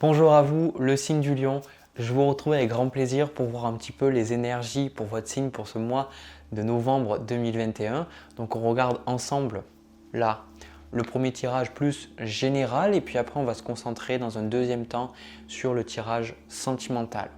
Bonjour à vous, le signe du lion. Je vous retrouve avec grand plaisir pour voir un petit peu les énergies pour votre signe pour ce mois de novembre 2021. Donc on regarde ensemble là le premier tirage plus général et puis après on va se concentrer dans un deuxième temps sur le tirage sentimental.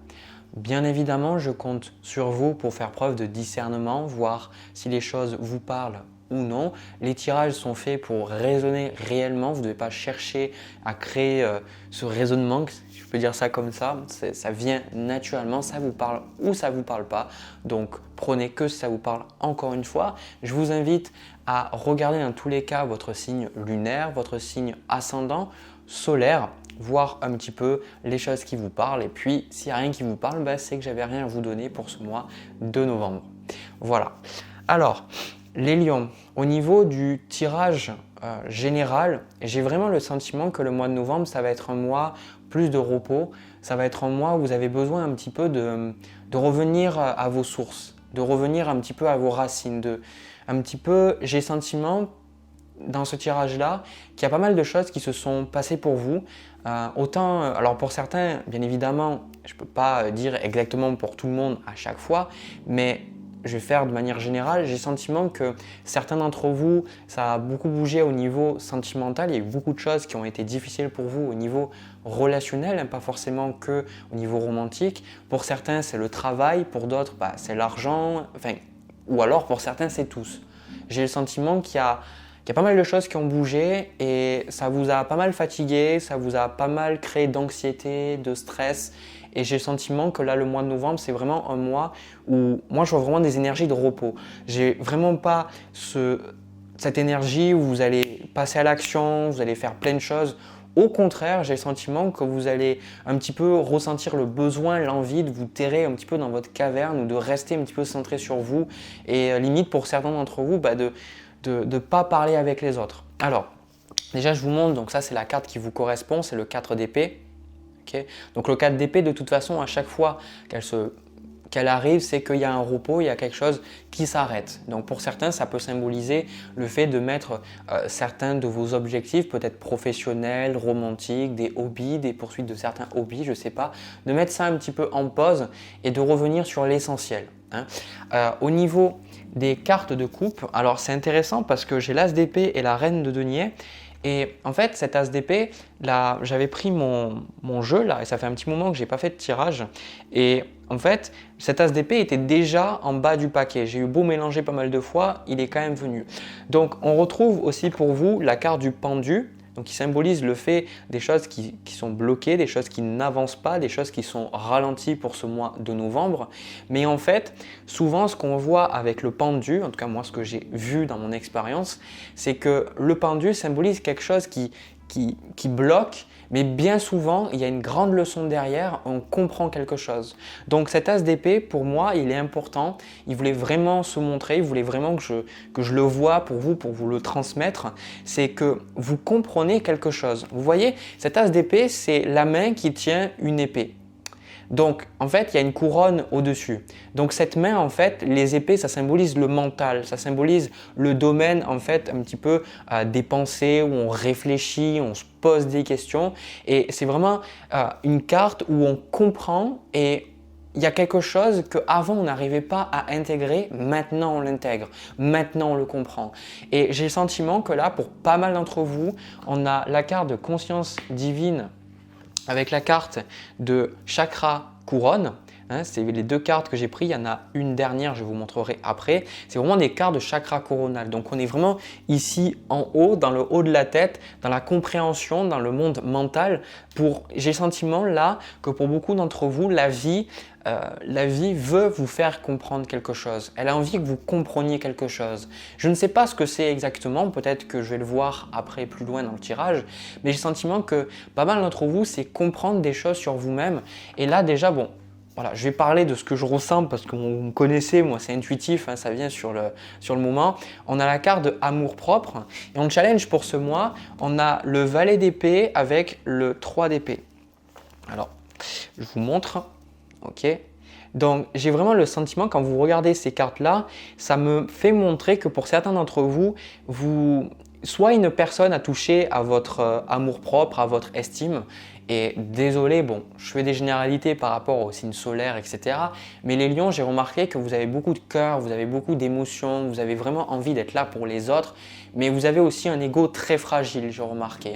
Bien évidemment, je compte sur vous pour faire preuve de discernement, voir si les choses vous parlent ou non. Les tirages sont faits pour raisonner réellement. Vous ne devez pas chercher à créer ce raisonnement, si je peux dire ça comme ça. Ça vient naturellement, ça vous parle ou ça ne vous parle pas. Donc prenez que si ça vous parle encore une fois. Je vous invite à regarder dans tous les cas votre signe lunaire, votre signe ascendant, solaire, voir un petit peu les choses qui vous parlent. Et puis, s'il n'y a rien qui vous parle, c'est que j'avais rien à vous donner pour ce mois de novembre. Voilà. Alors, les lions, au niveau du tirage général, j'ai vraiment le sentiment que le mois de novembre, ça va être un mois plus de repos. Ça va être un mois où vous avez besoin un petit peu de revenir à vos sources, de revenir un petit peu à vos racines. J'ai le sentiment dans ce tirage-là qu'il y a pas mal de choses qui se sont passées pour vous. Alors pour certains, bien évidemment, je ne peux pas dire exactement pour tout le monde à chaque fois, mais je vais faire de manière générale. J'ai le sentiment que certains d'entre vous, ça a beaucoup bougé au niveau sentimental. Il y a eu beaucoup de choses qui ont été difficiles pour vous au niveau relationnel, pas forcément que au niveau romantique. Pour certains, c'est le travail, pour d'autres, c'est l'argent, ou alors pour certains, c'est tous. J'ai le sentiment qu'il y a pas mal de choses qui ont bougé et ça vous a pas mal fatigué, ça vous a pas mal créé d'anxiété, de stress. Et j'ai le sentiment que là, le mois de novembre, c'est vraiment un mois où moi, je vois vraiment des énergies de repos. J'ai vraiment pas cette énergie où vous allez passer à l'action, vous allez faire plein de choses. Au contraire, j'ai le sentiment que vous allez un petit peu ressentir le besoin, l'envie de vous terrer un petit peu dans votre caverne ou de rester un petit peu centré sur vous. Et limite, pour certains d'entre vous, de ne pas parler avec les autres. Alors, déjà, je vous montre, donc ça, c'est la carte qui vous correspond, c'est le 4 d'épée. Okay, donc, le 4 d'épée, de toute façon, à chaque fois qu'elle arrive, c'est qu'il y a un repos, il y a quelque chose qui s'arrête. Donc, pour certains, ça peut symboliser le fait de mettre certains de vos objectifs, peut-être professionnels, romantiques, des hobbies, des poursuites de certains hobbies, je ne sais pas, de mettre ça un petit peu en pause et de revenir sur l'essentiel. Au niveau des cartes de coupe, alors c'est intéressant parce que j'ai l'as d'épée et la reine de denier. Et en fait, cet as d'épée, là, j'avais pris mon jeu là et ça fait un petit moment que je n'ai pas fait de tirage. Et en fait, cet as d'épée était déjà en bas du paquet. J'ai eu beau mélanger pas mal de fois, il est quand même venu. Donc, on retrouve aussi pour vous la carte du pendu. Donc, qui symbolise le fait des choses qui sont bloquées, des choses qui n'avancent pas, des choses qui sont ralenties pour ce mois de novembre. Mais en fait, souvent, ce qu'on voit avec le pendu, en tout cas moi, ce que j'ai vu dans mon expérience, c'est que le pendu symbolise quelque chose qui bloque, mais bien souvent, il y a une grande leçon derrière, on comprend quelque chose. Donc cet as d'épée, pour moi, il est important. Il voulait vraiment se montrer, il voulait vraiment que je le voie pour vous le transmettre. C'est que vous comprenez quelque chose. Vous voyez, cet as d'épée, c'est la main qui tient une épée. Donc, en fait, il y a une couronne au-dessus. Donc, cette main, en fait, les épées, ça symbolise le mental, ça symbolise le domaine, en fait, un petit peu des pensées où on réfléchit, on se pose des questions. Et c'est vraiment une carte où on comprend et il y a quelque chose qu'avant on n'arrivait pas à intégrer, maintenant on l'intègre, maintenant on le comprend. Et j'ai le sentiment que là, pour pas mal d'entre vous, on a la carte de conscience divine avec la carte de chakra couronne. C'est les deux cartes que j'ai prises. Il y en a une dernière, je vous montrerai après. C'est vraiment des cartes de chakra coronal. Donc, on est vraiment ici en haut, dans le haut de la tête, dans la compréhension, dans le monde mental. J'ai le sentiment là que pour beaucoup d'entre vous, la vie veut vous faire comprendre quelque chose. Elle a envie que vous compreniez quelque chose. Je ne sais pas ce que c'est exactement, peut-être que je vais le voir après plus loin dans le tirage, mais j'ai le sentiment que pas mal d'entre vous, c'est comprendre des choses sur vous-même. Et là déjà, voilà, je vais parler de ce que je ressens parce que vous me connaissez, moi c'est intuitif, ça vient sur le moment. On a la carte de amour propre et on challenge pour ce mois, on a le valet d'épée avec le 3 d'épée. Alors, je vous montre. Ok, donc j'ai vraiment le sentiment quand vous regardez ces cartes-là, ça me fait montrer que pour certains d'entre vous, soit une personne a touché à votre amour-propre, à votre estime Et désolé, bon, je fais des généralités par rapport aux signes solaires, etc. Mais les lions, j'ai remarqué que vous avez beaucoup de cœur, vous avez beaucoup d'émotions, vous avez vraiment envie d'être là pour les autres. Mais vous avez aussi un ego très fragile, j'ai remarqué.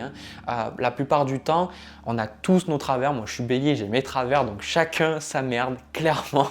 La plupart du temps, on a tous nos travers. Moi, je suis bélier, j'ai mes travers, donc chacun sa merde, clairement.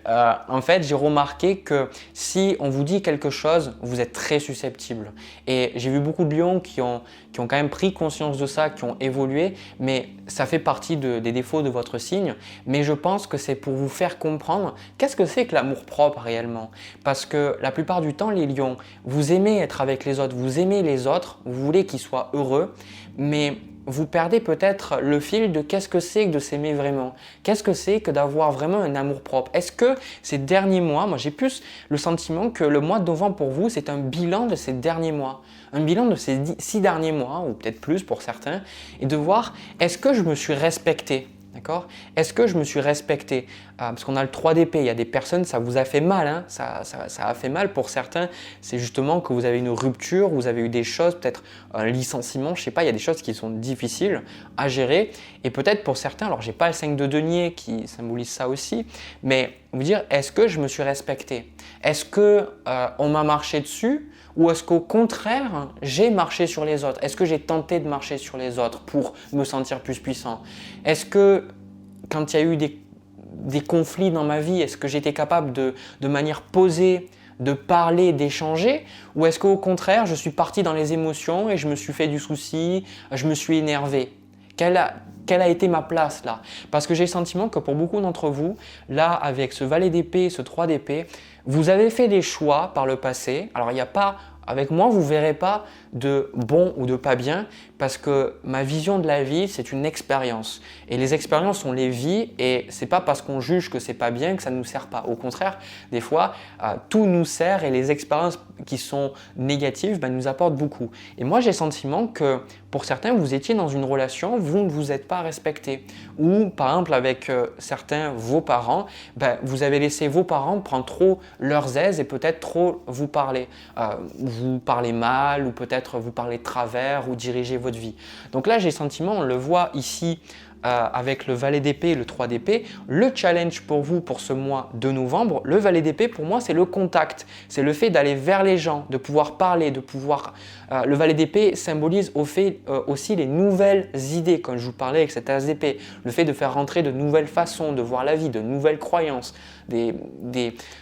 En fait, j'ai remarqué que si on vous dit quelque chose, vous êtes très susceptible. Et j'ai vu beaucoup de lions qui ont quand même pris conscience de ça, qui ont évolué, mais ça fait partie des défauts de votre signe. Mais je pense que c'est pour vous faire comprendre qu'est-ce que c'est que l'amour-propre réellement. Parce que la plupart du temps, les lions, vous aimez être avec les autres, vous aimez les autres, vous voulez qu'ils soient heureux, mais vous perdez peut-être le fil de qu'est-ce que c'est que de s'aimer vraiment. Qu'est-ce que c'est que d'avoir vraiment un amour-propre. Est-ce que ces derniers mois, moi j'ai plus le sentiment que le mois de novembre pour vous, c'est un bilan de ces derniers mois. Un bilan de ces 6 derniers mois, ou peut-être plus pour certains, et de voir est-ce que je me suis respecté. D'accord? Est-ce que je me suis respecté? Parce qu'on a le 3 d'épée, il y a des personnes, ça vous a fait mal, ça a fait mal pour certains. C'est justement que vous avez une rupture, vous avez eu des choses, peut-être un licenciement, je ne sais pas, il y a des choses qui sont difficiles à gérer. Et peut-être pour certains, alors je n'ai pas le 5 de denier qui symbolise ça aussi, mais vous dire, est-ce que je me suis respecté? Est-ce qu'on m'a marché dessus? Ou est-ce qu'au contraire, j'ai marché sur les autres? Est-ce que j'ai tenté de marcher sur les autres pour me sentir plus puissant? Est-ce que quand il y a eu des conflits dans ma vie, est-ce que j'étais capable de manière posée, de parler, d'échanger? Ou est-ce qu'au contraire, je suis parti dans les émotions et je me suis fait du souci, je me suis énervé? Quelle a été ma place là? Parce que j'ai le sentiment que pour beaucoup d'entre vous, là avec ce valet d'épée, ce 3 d'épée, vous avez fait des choix par le passé. Alors il n'y a pas, avec moi, vous ne verrez pas de bon ou de pas bien parce que ma vision de la vie, c'est une expérience. Et les expériences, on les vit et ce n'est pas parce qu'on juge que ce n'est pas bien que ça ne nous sert pas. Au contraire, des fois, tout nous sert et les expériences qui sont négatives nous apportent beaucoup. Et moi, j'ai le sentiment que pour certains, vous étiez dans une relation, vous ne vous êtes pas respecté. Ou par exemple, avec certains, vos parents, vous avez laissé vos parents prendre trop leurs aises et peut-être trop vous parler. Vous parlez mal ou peut-être vous parlez de travers ou dirigez votre vie. Donc là, j'ai le sentiment, on le voit ici avec le valet d'épée et le 3 d'épée, le challenge pour vous pour ce mois de novembre, le valet d'épée pour moi c'est le contact, c'est le fait d'aller vers les gens, de pouvoir parler, de pouvoir… le valet d'épée symbolise aussi les nouvelles idées, comme je vous parlais avec cet as d'épée, le fait de faire rentrer de nouvelles façons de voir la vie, de nouvelles croyances,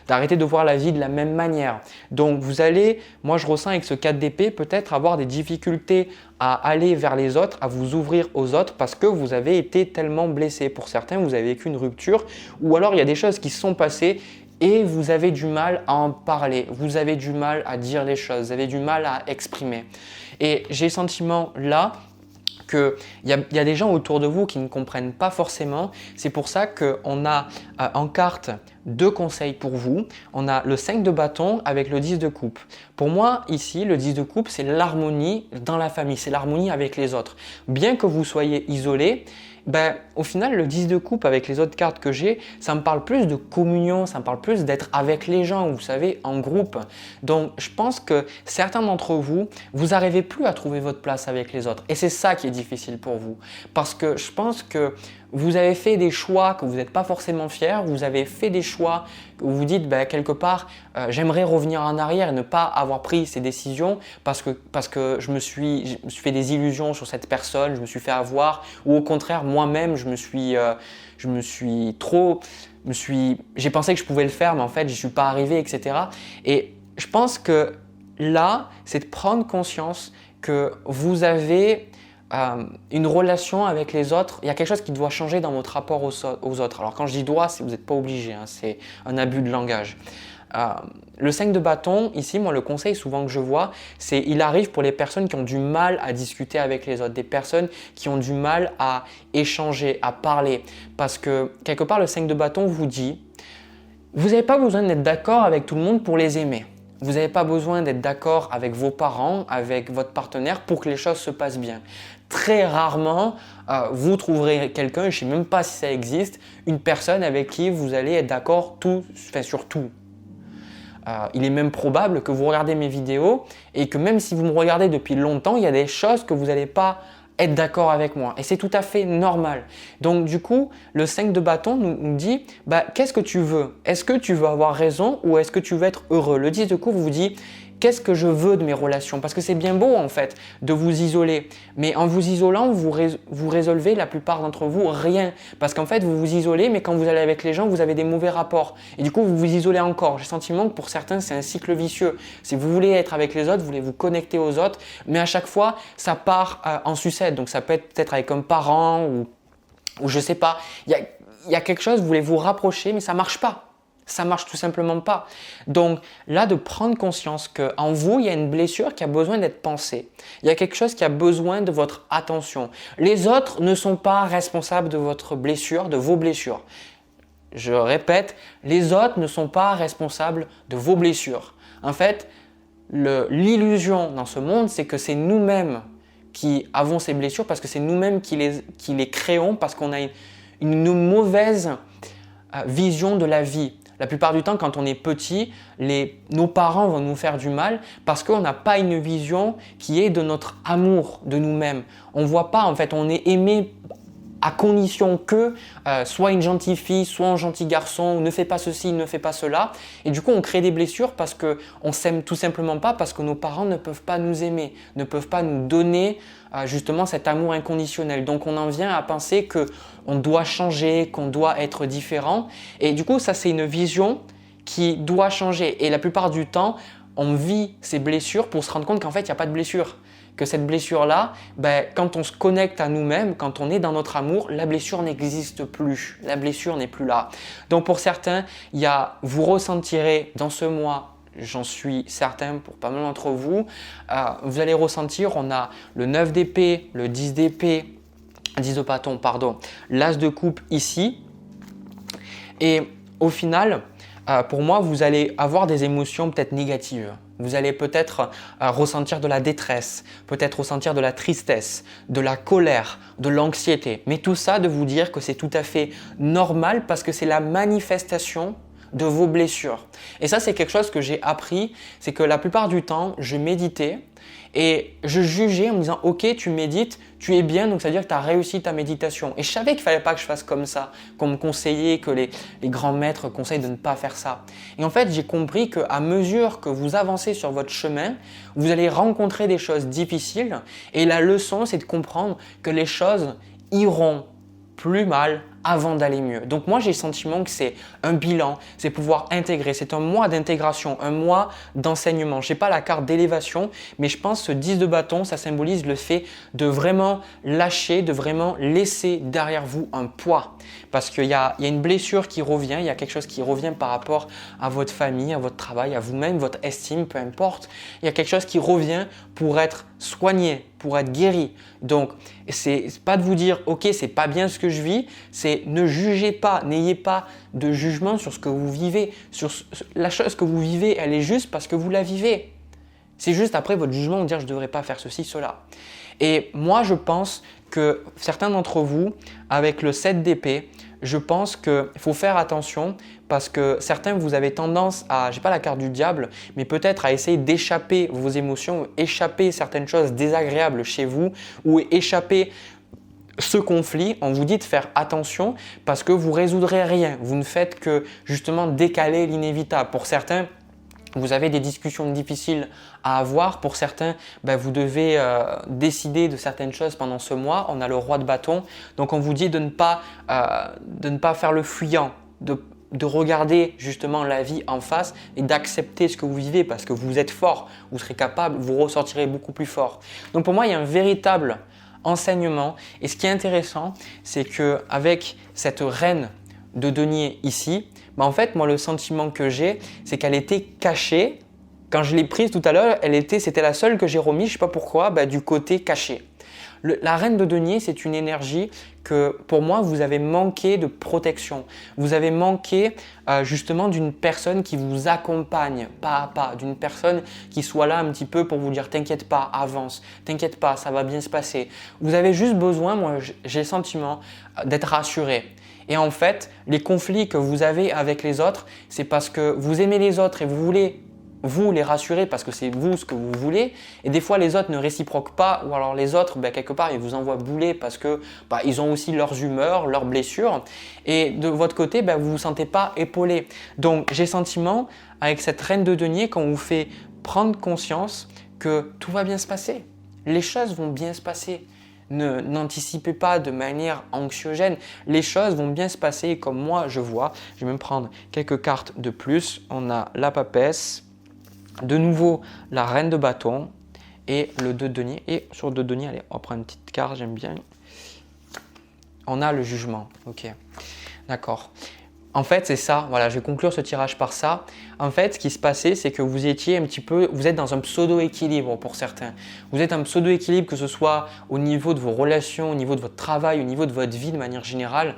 d'arrêter de voir la vie de la même manière. Donc vous allez, moi je ressens avec ce 4 d'épée peut-être avoir des difficultés à aller vers les autres, à vous ouvrir aux autres parce que vous avez été tellement blessé. Pour certains, vous avez vécu une rupture ou alors il y a des choses qui se sont passées et vous avez du mal à en parler, vous avez du mal à dire les choses, vous avez du mal à exprimer. Et j'ai le sentiment là qu'il y a des gens autour de vous qui ne comprennent pas forcément. C'est pour ça qu'on a en carte 2 conseils pour vous. On a le 5 de bâton avec le 10 de coupe. Pour moi, ici, le 10 de coupe, c'est l'harmonie dans la famille, c'est l'harmonie avec les autres. Bien que vous soyez isolé, au final, le 10 de coupe avec les autres cartes que j'ai, ça me parle plus de communion, ça me parle plus d'être avec les gens, vous savez, en groupe. Donc, je pense que certains d'entre vous, vous n'arrivez plus à trouver votre place avec les autres. Et c'est ça qui est difficile pour vous. Parce que je pense que vous avez fait des choix que vous n'êtes pas forcément fiers, vous avez fait des choix où vous dites quelque part j'aimerais revenir en arrière et ne pas avoir pris ces décisions parce que je me suis fait des illusions sur cette personne, je me suis fait avoir ou au contraire moi-même j'ai pensé que je pouvais le faire mais en fait je suis pas arrivé, etc. Et je pense que là c'est de prendre conscience que vous avez une relation avec les autres, il y a quelque chose qui doit changer dans votre rapport aux autres. Alors quand je dis doit, vous n'êtes pas obligé, c'est un abus de langage. Le 5 de bâton, ici, moi le conseil souvent que je vois, c'est il arrive pour les personnes qui ont du mal à discuter avec les autres, des personnes qui ont du mal à échanger, à parler. Parce que quelque part le 5 de bâton vous dit, vous n'avez pas besoin d'être d'accord avec tout le monde pour les aimer. Vous n'avez pas besoin d'être d'accord avec vos parents, avec votre partenaire pour que les choses se passent bien. Très rarement, vous trouverez quelqu'un, je ne sais même pas si ça existe, une personne avec qui vous allez être d'accord sur tout. Il est même probable que vous regardez mes vidéos et que même si vous me regardez depuis longtemps, il y a des choses que vous n'allez pas être d'accord avec moi. Et c'est tout à fait normal. Donc du coup, le 5 de bâton nous dit, qu'est-ce que tu veux? Est-ce que tu veux avoir raison ou est-ce que tu veux être heureux? Le 10 de coupe vous dit, qu'est-ce que je veux de mes relations? Parce que c'est bien beau en fait de vous isoler. Mais en vous isolant, vous résolvez la plupart d'entre vous rien. Parce qu'en fait, vous vous isolez, mais quand vous allez avec les gens, vous avez des mauvais rapports. Et du coup, vous vous isolez encore. J'ai le sentiment que pour certains, c'est un cycle vicieux. Si vous voulez être avec les autres, vous voulez vous connecter aux autres, mais à chaque fois, ça part en sucette. Donc ça peut être peut-être avec un parent ou je sais pas. Il y a quelque chose, vous voulez vous rapprocher, mais ça marche pas. Ça marche tout simplement pas. Donc là, de prendre conscience qu'en vous, il y a une blessure qui a besoin d'être pensée. Il y a quelque chose qui a besoin de votre attention. Les autres ne sont pas responsables de votre blessure, de vos blessures. Je répète, les autres ne sont pas responsables de vos blessures. En fait, l'illusion dans ce monde, c'est que c'est nous-mêmes qui avons ces blessures parce que c'est nous-mêmes qui les créons parce qu'on a une mauvaise vision de la vie. La plupart du temps, quand on est petit, nos parents vont nous faire du mal parce qu'on n'a pas une vision qui est de notre amour de nous-mêmes. On ne voit pas, en fait, on est aimé à condition que soit une gentille fille, soit un gentil garçon, ne fais pas ceci, ne fais pas cela. Et du coup, on crée des blessures parce qu'on s'aime tout simplement pas, parce que nos parents ne peuvent pas nous aimer, ne peuvent pas nous donner justement cet amour inconditionnel. Donc, on en vient à penser qu'on doit changer, qu'on doit être différent. Et du coup, ça, c'est une vision qui doit changer. Et la plupart du temps, on vit ces blessures pour se rendre compte qu'en fait, il n'y a pas de blessure. Que cette blessure-là, quand on se connecte à nous-mêmes, quand on est dans notre amour, la blessure n'existe plus. La blessure n'est plus là. Donc pour certains, vous ressentirez dans ce mois, j'en suis certain pour pas mal d'entre vous, vous allez ressentir, on a le 9 d'épée, le 10 d'épée, 10 de bâton, pardon, l'as de coupe ici. Et au final, pour moi, vous allez avoir des émotions peut-être négatives. Vous allez peut-être ressentir de la détresse, peut-être ressentir de la tristesse, de la colère, de l'anxiété. Mais tout ça, de vous dire que c'est tout à fait normal parce que c'est la manifestation de vos blessures. Et ça, c'est quelque chose que j'ai appris, c'est que la plupart du temps, je méditais et je jugeais en me disant « Ok, tu médites, tu es bien, donc ça veut dire que tu as réussi ta méditation. » Et je savais qu'il ne fallait pas que je fasse comme ça, qu'on me conseillait, que les grands maîtres conseillent de ne pas faire ça. Et en fait, j'ai compris qu'à mesure que vous avancez sur votre chemin, vous allez rencontrer des choses difficiles et la leçon, c'est de comprendre que les choses iront plus mal avant d'aller mieux. Donc moi, j'ai le sentiment que c'est un bilan, c'est pouvoir intégrer, c'est un mois d'intégration, un mois d'enseignement. Je n'ai pas la carte d'élévation, mais je pense que ce 10 de bâton, ça symbolise le fait de vraiment lâcher, de vraiment laisser derrière vous un poids. Parce qu'il y a une blessure qui revient, il y a quelque chose qui revient par rapport à votre famille, à votre travail, à vous-même, votre estime, peu importe. Il y a quelque chose qui revient pour être soigné, pour être guéri. Donc, c'est pas de vous dire « Ok, c'est pas bien ce que je vis », c'est ne jugez pas, n'ayez pas de jugement sur ce que vous vivez. Sur la chose que vous vivez, elle est juste parce que vous la vivez. C'est juste après votre jugement de dire « Je ne devrais pas faire ceci, cela ». Et moi, je pense que certains d'entre vous, avec le 7 d'épée, je pense qu'il faut faire attention parce que certains, vous avez tendance à, j'ai pas la carte du diable, mais peut-être à essayer d'échapper vos émotions, échapper certaines choses désagréables chez vous ou échapper ce conflit. On vous dit de faire attention parce que vous ne résoudrez rien. Vous ne faites que justement décaler l'inévitable. Pour certains, vous avez des discussions difficiles à avoir. Pour certains, vous devez décider de certaines choses pendant ce mois. On a le roi de bâton. Donc, on vous dit de ne pas faire le fuyant, de regarder justement la vie en face et d'accepter ce que vous vivez parce que vous êtes fort, vous serez capable, vous ressortirez beaucoup plus fort. Donc, pour moi, il y a un véritable enseignement. Et ce qui est intéressant, c'est qu'avec cette reine de denier ici, en fait, moi, le sentiment que j'ai, c'est qu'elle était cachée. Quand je l'ai prise tout à l'heure, c'était la seule que j'ai remise, je ne sais pas pourquoi, du côté caché. La reine de denier, c'est une énergie que pour moi, vous avez manqué de protection. Vous avez manqué justement d'une personne qui vous accompagne pas à pas, d'une personne qui soit là un petit peu pour vous dire « T'inquiète pas, avance, t'inquiète pas, ça va bien se passer ». Vous avez juste besoin, moi j'ai le sentiment d'être rassuré. Et en fait, les conflits que vous avez avec les autres, c'est parce que vous aimez les autres et vous voulez vous les rassurer parce que c'est vous ce que vous voulez, et des fois les autres ne réciproquent pas, ou alors les autres, quelque part, ils vous envoient bouler parce que ils ont aussi leurs humeurs, leurs blessures, et de votre côté, vous ne vous sentez pas épaulé. Donc j'ai le sentiment, avec cette reine de denier, qu'on vous fait prendre conscience que tout va bien se passer, les choses vont bien se passer. N'anticipez pas de manière anxiogène, les choses vont bien se passer comme moi je vois. Je vais même prendre quelques cartes de plus. On a la papesse, de nouveau la reine de bâton et le 2 de denier. Et sur le 2 de denier, allez, on va prendre une petite carte, j'aime bien. On a le jugement, ok, d'accord. En fait, c'est ça, voilà, je vais conclure ce tirage par ça. En fait, ce qui se passait, c'est que vous êtes dans un pseudo-équilibre pour certains. Vous êtes un pseudo-équilibre, que ce soit au niveau de vos relations, au niveau de votre travail, au niveau de votre vie de manière générale.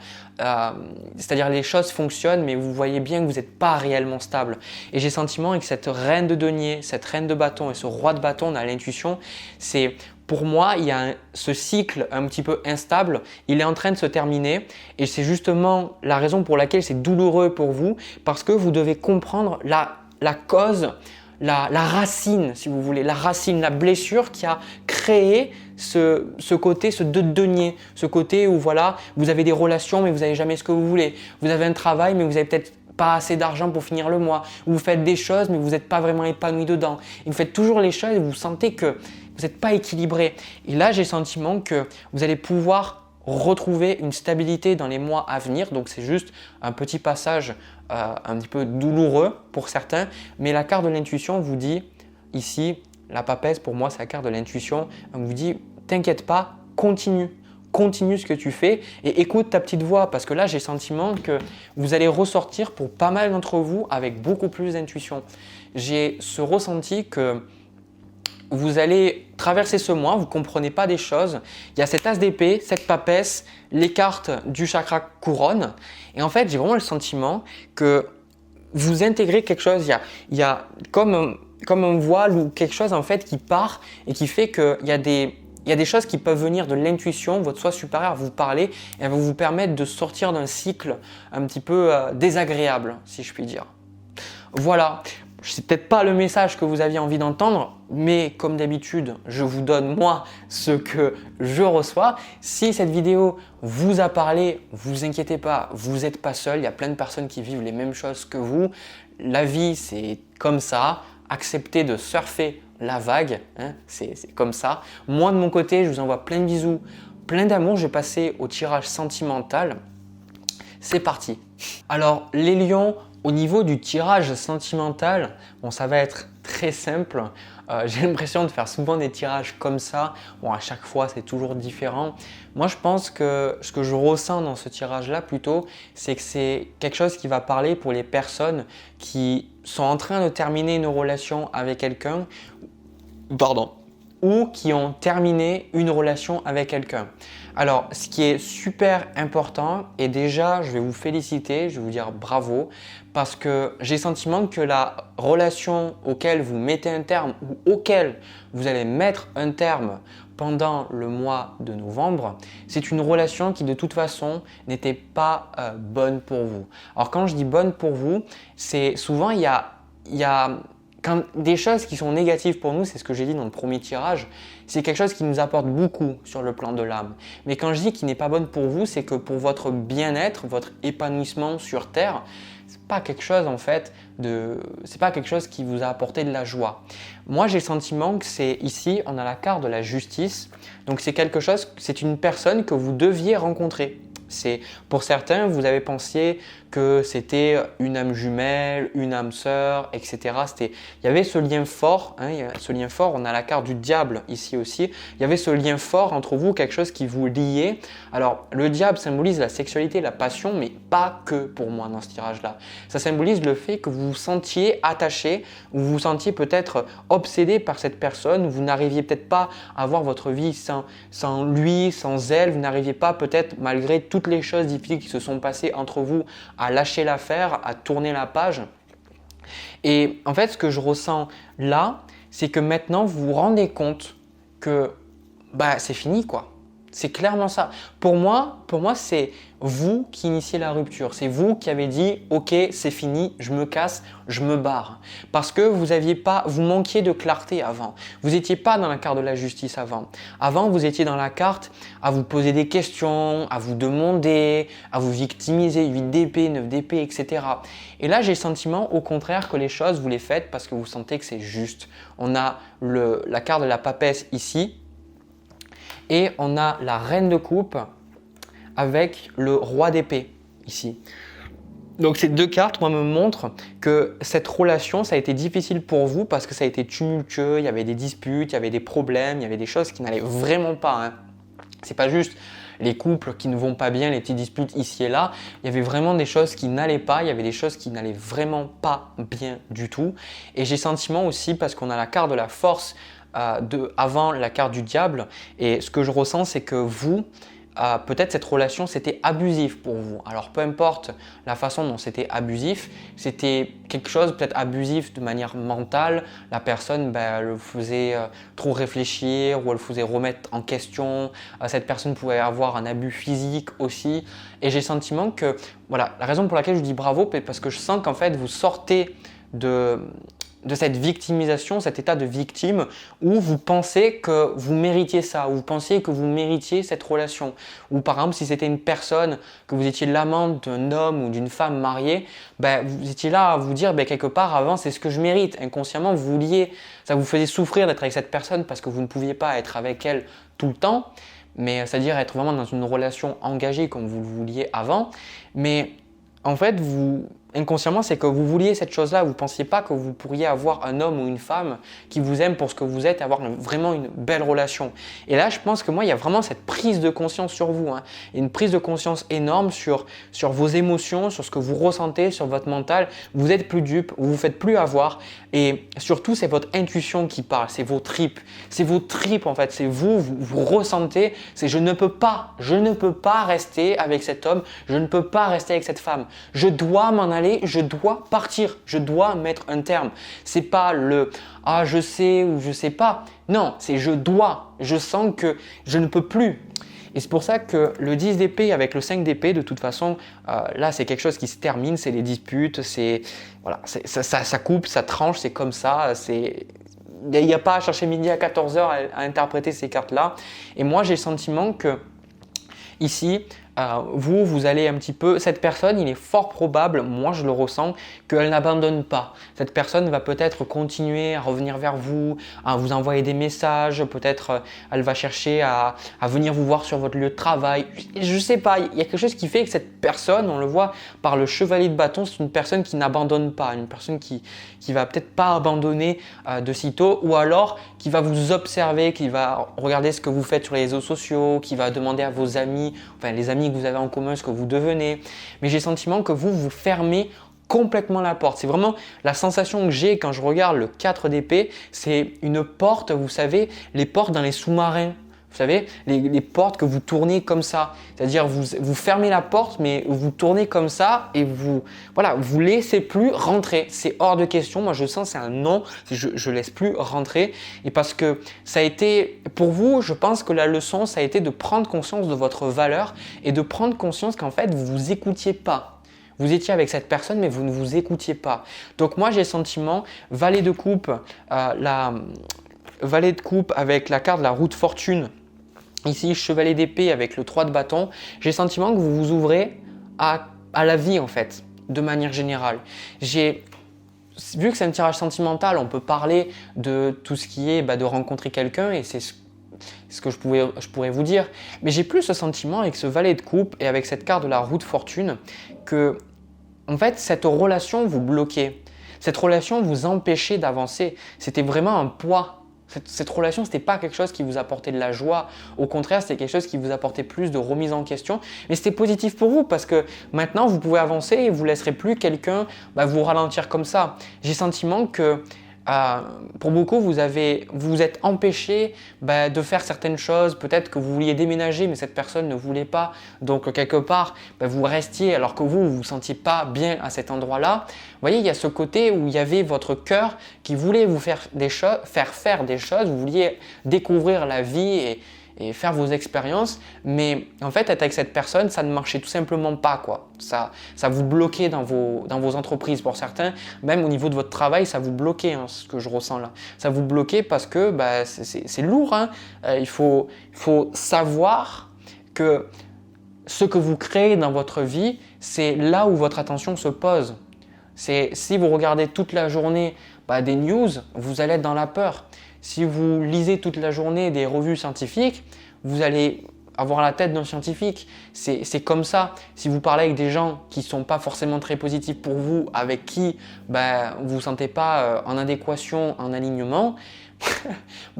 C'est-à-dire les choses fonctionnent, mais vous voyez bien que vous n'êtes pas réellement stable. Et j'ai le sentiment que cette reine de denier, cette reine de bâton et ce roi de bâton, on a l'intuition, c'est… Pour moi, il y a ce cycle un petit peu instable, il est en train de se terminer et c'est justement la raison pour laquelle c'est douloureux pour vous parce que vous devez comprendre la cause, la racine, si vous voulez, la racine, la blessure qui a créé ce côté, ce 2 de denier, ce côté où voilà, vous avez des relations mais vous n'avez jamais ce que vous voulez, vous avez un travail mais vous avez peut-être pas assez d'argent pour finir le mois, vous faites des choses mais vous n'êtes pas vraiment épanoui dedans, et vous faites toujours les choses et vous sentez que vous n'êtes pas équilibré. Et là, j'ai le sentiment que vous allez pouvoir retrouver une stabilité dans les mois à venir. Donc, c'est juste un petit passage un petit peu douloureux pour certains. Mais la carte de l'intuition vous dit, ici, la papesse, pour moi, c'est la carte de l'intuition. Elle vous dit, t'inquiète pas, continue. Continue ce que tu fais et écoute ta petite voix parce que là, j'ai le sentiment que vous allez ressortir pour pas mal d'entre vous avec beaucoup plus d'intuition. J'ai ce ressenti que vous allez traverser ce mois, vous ne comprenez pas des choses. Il y a cet as d'épée, cette papesse, les cartes du chakra couronne. Et en fait, j'ai vraiment le sentiment que vous intégrez quelque chose. Il y a comme un voile ou quelque chose en fait qui part et qui fait qu'il y a des choses qui peuvent venir de l'intuition, votre soi supérieur vous parler et elle va vous permettre de sortir d'un cycle un petit peu désagréable, si je puis dire. Voilà. C'est peut-être pas le message que vous aviez envie d'entendre, mais comme d'habitude, je vous donne moi ce que je reçois. Si cette vidéo vous a parlé, vous inquiétez pas, vous n'êtes pas seul. Il y a plein de personnes qui vivent les mêmes choses que vous. La vie, c'est comme ça. Acceptez de surfer la vague, hein, c'est comme ça. Moi, de mon côté, je vous envoie plein de bisous, plein d'amour. Je vais passer au tirage sentimental. C'est parti. Alors, les lions, au niveau du tirage sentimental, bon, ça va être très simple. J'ai l'impression de faire souvent des tirages comme ça. Bon, à chaque fois, c'est toujours différent. Moi, je pense que ce que je ressens dans ce tirage-là plutôt, c'est que c'est quelque chose qui va parler pour les personnes qui sont en train de terminer une relation avec quelqu'un, ou qui ont terminé une relation avec quelqu'un. Alors, ce qui est super important, et déjà, je vais vous féliciter, je vais vous dire bravo, parce que j'ai le sentiment que la relation auquel vous mettez un terme ou auquel vous allez mettre un terme pendant le mois de novembre, c'est une relation qui de toute façon n'était pas bonne pour vous. Alors, quand je dis bonne pour vous, c'est souvent il y a quand des choses qui sont négatives pour nous, c'est ce que j'ai dit dans le premier tirage, c'est quelque chose qui nous apporte beaucoup sur le plan de l'âme. Mais quand je dis qu'il n'est pas bonne pour vous, c'est que pour votre bien-être, votre épanouissement sur Terre, c'est pas quelque chose en fait c'est pas quelque chose qui vous a apporté de la joie. Moi, j'ai le sentiment que c'est ici, on a la carte de la justice. Donc c'est quelque chose, c'est une personne que vous deviez rencontrer. Pour certains, vous avez pensé que c'était une âme jumelle, une âme sœur, etc. Il y avait ce lien fort, hein, on a la carte du diable ici aussi. Il y avait ce lien fort entre vous, quelque chose qui vous liait. Alors, le diable symbolise la sexualité, la passion, mais pas que pour moi dans ce tirage-là. Ça symbolise le fait que vous vous sentiez attaché, ou vous vous sentiez peut-être obsédé par cette personne, ou vous n'arriviez peut-être pas à avoir votre vie sans lui, sans elle, vous n'arriviez pas peut-être malgré toutes les choses difficiles qui se sont passées entre vous à lâcher l'affaire, à tourner la page. Et en fait, ce que je ressens là, c'est que maintenant vous vous rendez compte que c'est fini quoi. C'est clairement ça. Pour moi, c'est vous qui initiez la rupture. C'est vous qui avez dit « Ok, c'est fini, je me casse, je me barre ». Parce que vous manquiez de clarté avant. Vous n'étiez pas dans la carte de la justice avant. Avant, vous étiez dans la carte à vous poser des questions, à vous demander, à vous victimiser, 8 d'épée, 9 d'épée, etc. Et là, j'ai le sentiment, au contraire, que les choses, vous les faites parce que vous sentez que c'est juste. On a la carte de la papesse ici. Et on a la reine de coupe avec le roi d'épée ici. Donc ces deux cartes, moi, me montrent que cette relation, ça a été difficile pour vous parce que ça a été tumultueux, il y avait des disputes, il y avait des problèmes, il y avait des choses qui n'allaient vraiment pas. Hein. C'est pas juste les couples qui ne vont pas bien, les petites disputes ici et là. Il y avait vraiment des choses qui n'allaient pas, il y avait des choses qui n'allaient vraiment pas bien du tout. Et j'ai le sentiment aussi, parce qu'on a la carte de la force avant la carte du diable, et ce que je ressens, c'est que vous, peut-être cette relation c'était abusif pour vous. Alors peu importe la façon dont c'était abusif, c'était quelque chose peut-être abusif de manière mentale. La personne elle le faisait trop réfléchir ou elle le faisait remettre en question. Cette personne pouvait avoir un abus physique aussi. Et j'ai le sentiment que, voilà, la raison pour laquelle je dis bravo, parce que je sens qu'en fait vous sortez de cette victimisation, cet état de victime où vous pensez que vous méritiez ça, où vous pensiez que vous méritiez cette relation. Ou par exemple, si c'était une personne, que vous étiez l'amante d'un homme ou d'une femme mariée, vous étiez là à vous dire quelque part avant, c'est ce que je mérite. Inconsciemment, vous vouliez, ça vous faisait souffrir d'être avec cette personne parce que vous ne pouviez pas être avec elle tout le temps, mais c'est-à-dire être vraiment dans une relation engagée comme vous le vouliez avant. Mais en fait, inconsciemment, c'est que vous vouliez cette chose-là. Vous ne pensiez pas que vous pourriez avoir un homme ou une femme qui vous aime pour ce que vous êtes et avoir vraiment une belle relation. Et là, je pense que moi, il y a vraiment cette prise de conscience sur vous. Hein. Une prise de conscience énorme sur vos émotions, sur ce que vous ressentez, sur votre mental. Vous n'êtes plus dupe, vous ne vous faites plus avoir. Et surtout, c'est votre intuition qui parle, c'est vos tripes. C'est vos tripes en fait, c'est vous ressentez. C'est je ne peux pas rester avec cet homme, je ne peux pas rester avec cette femme. Je dois m'en aller, je dois partir, je dois mettre un terme. C'est pas le « ah je sais » ou « je sais pas ». Non, c'est « je dois ». Je sens que je ne peux plus. Et c'est pour ça que le 10 d'épée avec le 5 d'épée, de toute façon, là c'est quelque chose qui se termine, c'est les disputes, ça coupe, ça tranche, c'est comme ça. Il n'y a pas à chercher midi à 14h à interpréter ces cartes-là. Et moi j'ai le sentiment que ici, vous allez un petit peu… Cette personne, il est fort probable, moi je le ressens, qu'elle n'abandonne pas. Cette personne va peut-être continuer à revenir vers vous, à vous envoyer des messages, peut-être elle va chercher à venir vous voir sur votre lieu de travail. Je ne sais pas, il y a quelque chose qui fait que cette personne, on le voit par le chevalier de bâton, c'est une personne qui n'abandonne pas, une personne qui va peut-être pas abandonner de sitôt, ou alors qui va vous observer, qui va regarder ce que vous faites sur les réseaux sociaux, qui va demander à vos amis, enfin les amis que vous avez en commun, ce que vous devenez. Mais j'ai le sentiment que vous fermez complètement la porte. C'est vraiment la sensation que j'ai quand je regarde le 4 d'épée, c'est une porte, vous savez, les portes dans les sous-marins. Vous savez, les portes que vous tournez comme ça. C'est-à-dire vous fermez la porte, mais vous tournez comme ça et vous laissez plus rentrer. C'est hors de question. Moi, je sens c'est un non. Je laisse plus rentrer. Et parce que ça a été, pour vous, je pense que la leçon, ça a été de prendre conscience de votre valeur et de prendre conscience qu'en fait, vous vous écoutiez pas. Vous étiez avec cette personne, mais vous ne vous écoutiez pas. Donc moi, j'ai le sentiment, valet de coupe, valet de coupe avec la carte de la roue de fortune. Ici, chevalier d'épée avec le 3 de bâton. J'ai le sentiment que vous vous ouvrez à la vie en fait, de manière générale. Vu que c'est un tirage sentimental, on peut parler de tout ce qui est de rencontrer quelqu'un et c'est ce que je pourrais vous dire. Mais j'ai plus ce sentiment avec ce valet de coupe et avec cette carte de la roue de fortune que en fait, cette relation vous bloquait. Cette relation vous empêchait d'avancer. C'était vraiment un poids. Cette relation, ce n'était pas quelque chose qui vous apportait de la joie. Au contraire, c'était quelque chose qui vous apportait plus de remise en question. Mais c'était positif pour vous parce que maintenant, vous pouvez avancer et vous ne laisserez plus quelqu'un vous ralentir comme ça. J'ai le sentiment que pour beaucoup, vous vous êtes empêché de faire certaines choses. Peut-être que vous vouliez déménager, mais cette personne ne voulait pas. Donc, quelque part, vous restiez alors que vous ne vous sentiez pas bien à cet endroit-là. Vous voyez, il y a ce côté où il y avait votre cœur qui voulait vous faire faire des choses. Vous vouliez découvrir la vie et et faire vos expériences. Mais en fait, être avec cette personne, ça ne marchait tout simplement pas, quoi. Ça vous bloquait dans vos entreprises pour certains. Même au niveau de votre travail, ça vous bloquait, hein, ce que je ressens là. Ça vous bloquait parce que bah, c'est lourd, hein. Il faut savoir que ce que vous créez dans votre vie, c'est là où votre attention se pose. Si vous regardez toute la journée des news, vous allez être dans la peur. Si vous lisez toute la journée des revues scientifiques, vous allez avoir la tête d'un scientifique. C'est comme ça. Si vous parlez avec des gens qui ne sont pas forcément très positifs pour vous, avec qui vous ne vous sentez pas en adéquation, en alignement,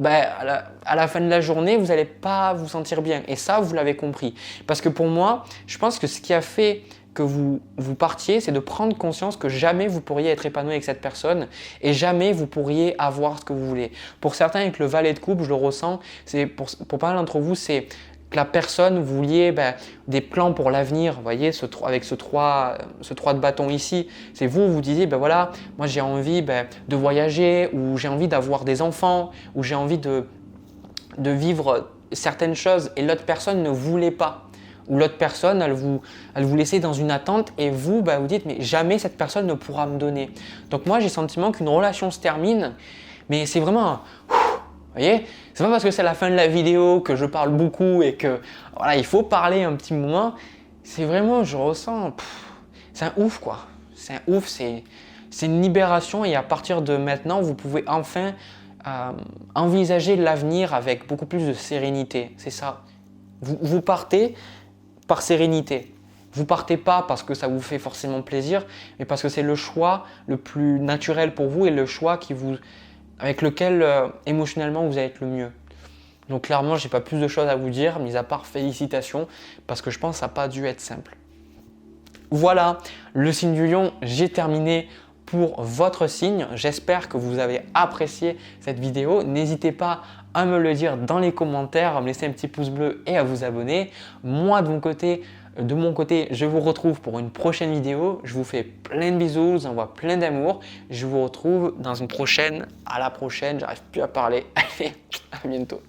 à la fin de la journée, vous n'allez pas vous sentir bien. Et ça, vous l'avez compris. Parce que pour moi, je pense que ce qui a fait que vous partiez, c'est de prendre conscience que jamais vous pourriez être épanoui avec cette personne et jamais vous pourriez avoir ce que vous voulez. Pour certains, avec le valet de coupe, je le ressens, pour pas mal d'entre vous, c'est que la personne, vous vouliez des plans pour l'avenir, vous voyez, avec ce 3 de bâton ici, c'est vous disiez, voilà, moi j'ai envie de voyager, ou j'ai envie d'avoir des enfants, ou j'ai envie de vivre certaines choses, et l'autre personne ne voulait pas. Ou l'autre personne, elle vous laissait dans une attente, et vous dites, mais jamais cette personne ne pourra me donner. Donc moi, j'ai le sentiment qu'une relation se termine, mais c'est vraiment vous voyez, c'est pas parce que c'est la fin de la vidéo que je parle beaucoup et que voilà, il faut parler un petit moment. C'est vraiment, je ressens, c'est un ouf quoi. C'est un ouf, c'est une libération et à partir de maintenant, vous pouvez enfin envisager l'avenir avec beaucoup plus de sérénité. C'est ça. Vous partez par sérénité. Vous partez pas parce que ça vous fait forcément plaisir, mais parce que c'est le choix le plus naturel pour vous et le choix avec lequel émotionnellement vous allez être le mieux. Donc clairement, je n'ai pas plus de choses à vous dire, mis à part félicitations, parce que je pense que ça n'a pas dû être simple. Voilà, le signe du lion, j'ai terminé pour votre signe. J'espère que vous avez apprécié cette vidéo. N'hésitez pas à me le dire dans les commentaires, à me laisser un petit pouce bleu et à vous abonner. Moi, de mon côté, je vous retrouve pour une prochaine vidéo. Je vous fais plein de bisous, je vous envoie plein d'amour. Je vous retrouve dans une prochaine. À la prochaine, j'arrive plus à parler. Allez, à bientôt.